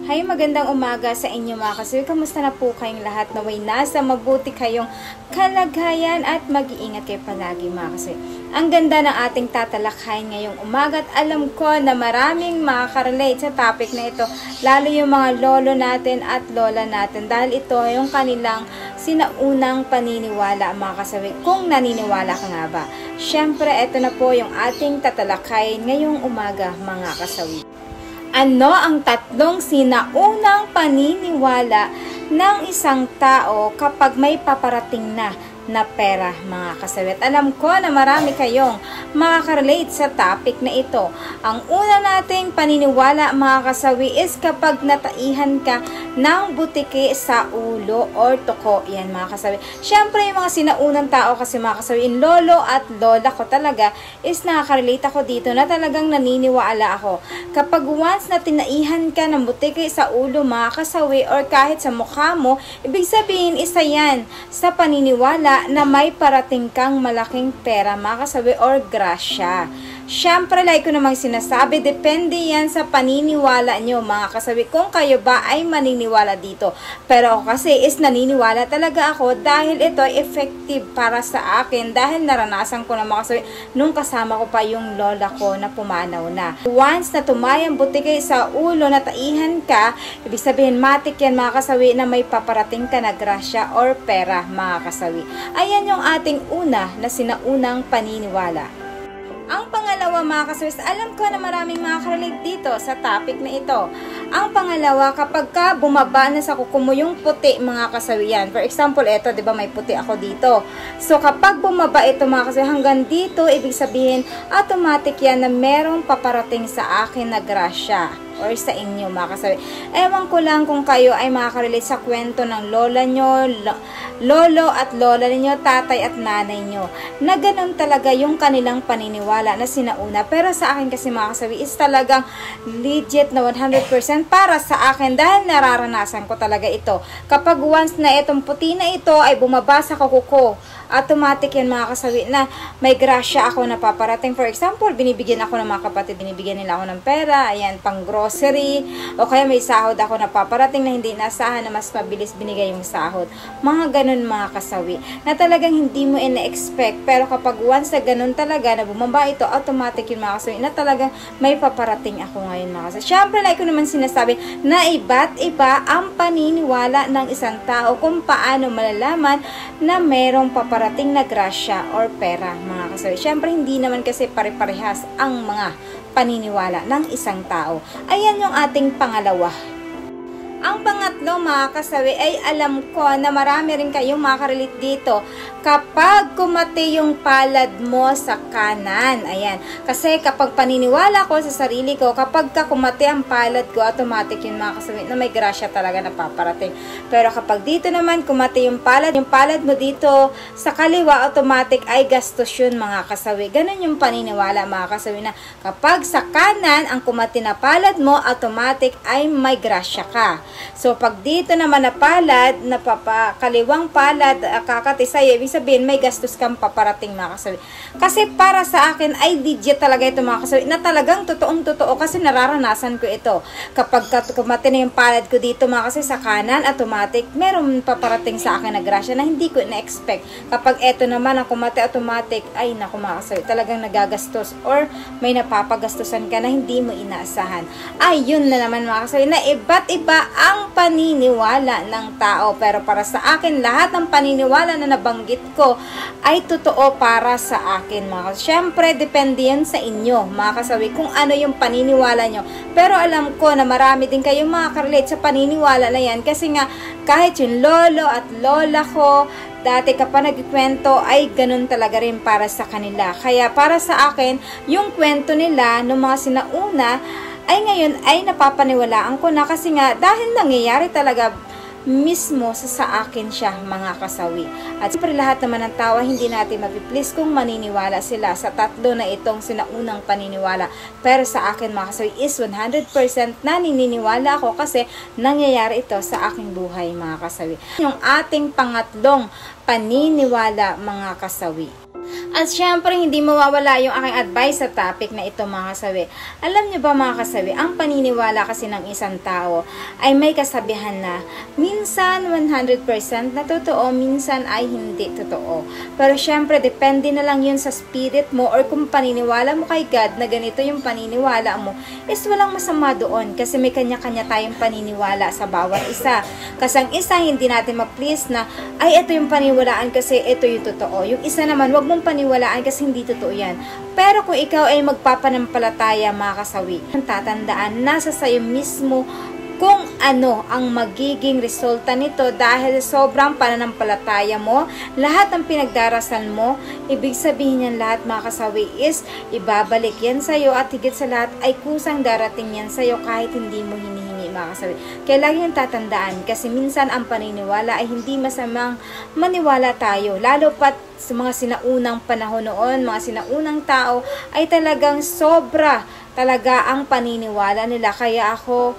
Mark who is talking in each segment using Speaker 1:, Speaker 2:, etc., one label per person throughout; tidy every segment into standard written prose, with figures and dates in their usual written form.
Speaker 1: Hay, magandang umaga sa inyo mga kasawi. Kamusta na po kayong lahat? Naway nasa mabuti kayong kalagayan at mag-iingat kayo palagi mga kasawi. Ang ganda ng ating tatalakayin ngayong umaga at alam ko na maraming makaka-relate sa topic na ito, lalo yung mga lolo natin at lola natin dahil ito yung kanilang sinaunang paniniwala mga kasawi. Kung naniniwala ka nga ba? Syempre, ito na po yung ating tatalakayin ngayong umaga mga kasawi. Ano ang tatlong sinaunang paniniwala ng isang tao kapag may paparating na pera mga kasawi? At alam ko na marami kayong makaka-relate sa topic na ito. Ang una nating paniniwala mga kasawi is kapag nataihan ka ng butiki sa ulo or tuko. Yan mga kasawi. Siyempre yung mga sinaunang tao kasi mga kasawi, in lolo at lola ko talaga is nakaka-relate ako dito na talagang naniniwala ako. Kapag once na tinaihan ka ng butiki sa ulo mga kasawi or kahit sa mukha mo, ibig sabihin isa yan sa paniniwala na may parating kang malaking pera mga kasawi or grasya. Siyempre, like ko namang sinasabi, depende yan sa paniniwala nyo mga kasawi kung kayo ba ay maniniwala dito. Pero ako kasi is naniniwala talaga ako dahil ito ay effective para sa akin dahil naranasan ko na mga kasawi nung kasama ko pa yung lola ko na pumanaw na. Once na tumayang butiki sa ulo na taihan ka, ibig sabihin matik yan mga kasawi na may paparating ka na grasya or pera mga kasawi. Ayan yung ating una na sinaunang paniniwala. Ang pangalawa mga kasawi, alam ko na maraming makaka-relate dito sa topic na ito. Ang pangalawa, kapag ka bumaba na sa kuko mo yung puti mga kasawi yan. For example, ito, di ba may puti ako dito. So, kapag bumaba ito mga kasawi hanggang dito, ibig sabihin, automatic yan na merong paparating sa akin na grasya or sa inyo mga kasawi. Ewan ko lang kung kayo ay makaka-relate sa kwento ng lola nyo, lolo at lola ninyo, tatay at nanay nyo, na ganun talaga yung kanilang paniniwala na sinauna. Pero sa akin kasi mga kasawi is talagang legit na 100% para sa akin dahil nararanasan ko talaga ito. Kapag once na itong puti na ito ay bumaba sa kuko ko, automatic yan mga kasawi na may grasya ako na paparating. For example, binibigyan ako ng mga kapatid, binibigyan nila ako ng pera, ayan, pang grocery, o kaya may sahod ako na paparating na hindi nasahan na mas mabilis binigay yung sahod. Mga ganun mga kasawi, na talagang hindi mo ina-expect, pero kapag once na ganun talaga, na bumaba ito, automatic yung mga kasawi, na talagang may paparating ako ngayon mga kasawi. Siyempre, like ko naman sinasabi, na iba't iba ang paniniwala ng isang tao kung paano malalaman na merong paparating na grasya or pera mga kasawi. Siyempre, hindi naman kasi pare-parehas ang mga paniniwala ng isang tao. Ayan yung ating pangalawa. Ang pangatlo mga kasawi ay alam ko na marami rin kayong makaka-relate dito kapag kumati yung palad mo sa kanan. Ayan. Kasi kapag paniniwala ko sa sarili ko, kapag kumati ang palad ko, automatic yun mga kasawi na may grasya talaga na paparating. Pero kapag dito naman kumati yung palad mo dito sa kaliwa, automatic ay gastos yun mga kasawi. Ganun yung paniniwala mga kasawi na kapag sa kanan ang kumati na palad mo, automatic ay may grasya ka. So, pag dito naman na palad, na kaliwang palad, kakati sa'yo, ibig sabihin, may gastos kang paparating mga kasawi. Kasi para sa akin, ay legit talaga ito mga kasawi, na talagang totoong-totoo kasi nararanasan ko ito. Kapag kumati na yung palad ko dito mga kasawi sa kanan, automatic, meron paparating sa akin na grasya na hindi ko na-expect. Kapag ito naman ang kumati automatic, ay naku mga kasawi, talagang nagagastos or may napapagastusan ka na hindi mo inaasahan. Ay, yun na naman mga kasawi, na iba't iba ang paniniwala ng tao. Pero para sa akin, lahat ng paniniwala na nabanggit ko ay totoo para sa akin mga kasawi. Siyempre, depende yan sa inyo mga kasawi kung ano yung paniniwala nyo. Pero alam ko na marami din kayong makaka-relate sa paniniwala na yan kasi nga kahit yung lolo at lola ko dati kapag nagkikwento ay ganun talaga rin para sa kanila. Kaya para sa akin, yung kwento nila ng mga sinauna ay ngayon ay napapaniwalaan ko na kasi nga dahil nangyayari talaga mismo sa akin siya mga kasawi. At siyempre lahat naman ng tao hindi natin mapiplease kung maniniwala sila sa tatlo na itong sinaunang paniniwala. Pero sa akin mga kasawi is 100% naniniwala ako kasi nangyayari ito sa aking buhay mga kasawi. Yung ating pangatlong paniniwala mga kasawi. At syempre, hindi mawawala yung aking advice sa topic na ito mga kasawi. Alam niyo ba mga kasawi, ang paniniwala kasi ng isang tao ay may kasabihan na minsan 100% na totoo, minsan ay hindi totoo. Pero syempre, depende na lang yun sa spirit mo or kung paniniwala mo kay God na ganito yung paniniwala mo, is walang masama doon kasi may kanya-kanya tayong paniniwala sa bawat isa. Kasi ang isa hindi natin ma-please na ay ito yung paniniwalaan kasi ito yung totoo. Yung isa naman, wag mong paniwalaan kasi hindi totoo yan. Pero kung ikaw ay magpapanampalataya mga kasawi, tatandaan, nasa sayo mismo kung ano ang magiging resulta nito dahil sobrang pananampalataya mo, lahat ng pinagdarasal mo, ibig sabihin yan lahat mga kasawi is ibabalik yan sa'yo at higit sa lahat ay kusang darating yan sa'yo kahit hindi mo hinihingi mga kasawi. Kaya lagi yung tatandaan kasi minsan ang paniniwala ay hindi masamang maniwala tayo, lalo pat sa mga sinaunang panahon noon, mga sinaunang tao ay talagang sobra talaga ang paniniwala nila. Kaya ako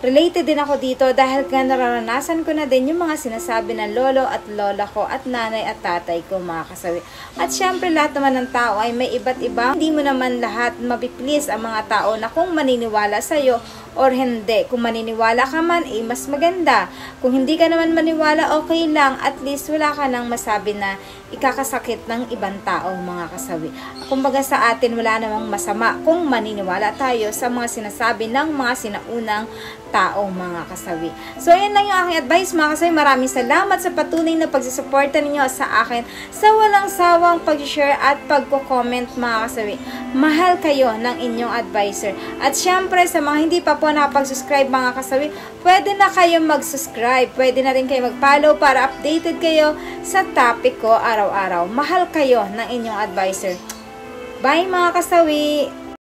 Speaker 1: related din ako dito dahil nararanasan ko na din yung mga sinasabi ng lolo at lola ko at nanay at tatay ko mga kasawi. At syempre lahat naman ng tao ay may iba't iba. Hindi mo naman lahat mapiplease ang mga tao na kung maniniwala sa'yo or hindi. Kung maniniwala ka man, mas maganda. Kung hindi ka naman maniwala, okay lang. At least wala ka nang masabi na ikakasakit ng ibang tao mga kasawi. Kumbaga sa atin, wala namang masama kung maniniwala tayo sa mga sinasabi ng mga sinaunang tao mga kasawi. So, yan lang yung aking advice mga kasawi. Maraming salamat sa patuloy na pagsusuporta ninyo sa akin sa walang sawang pag-share at pagko-comment mga kasawi. Mahal kayo ng inyong advisor. At syempre, sa mga hindi pa po nakapag-subscribe mga kasawi, pwede na kayo mag-subscribe. Pwede na rin kayo mag-follow para updated kayo sa topic ko araw-araw. Mahal kayo ng inyong advisor. Bye mga kasawi!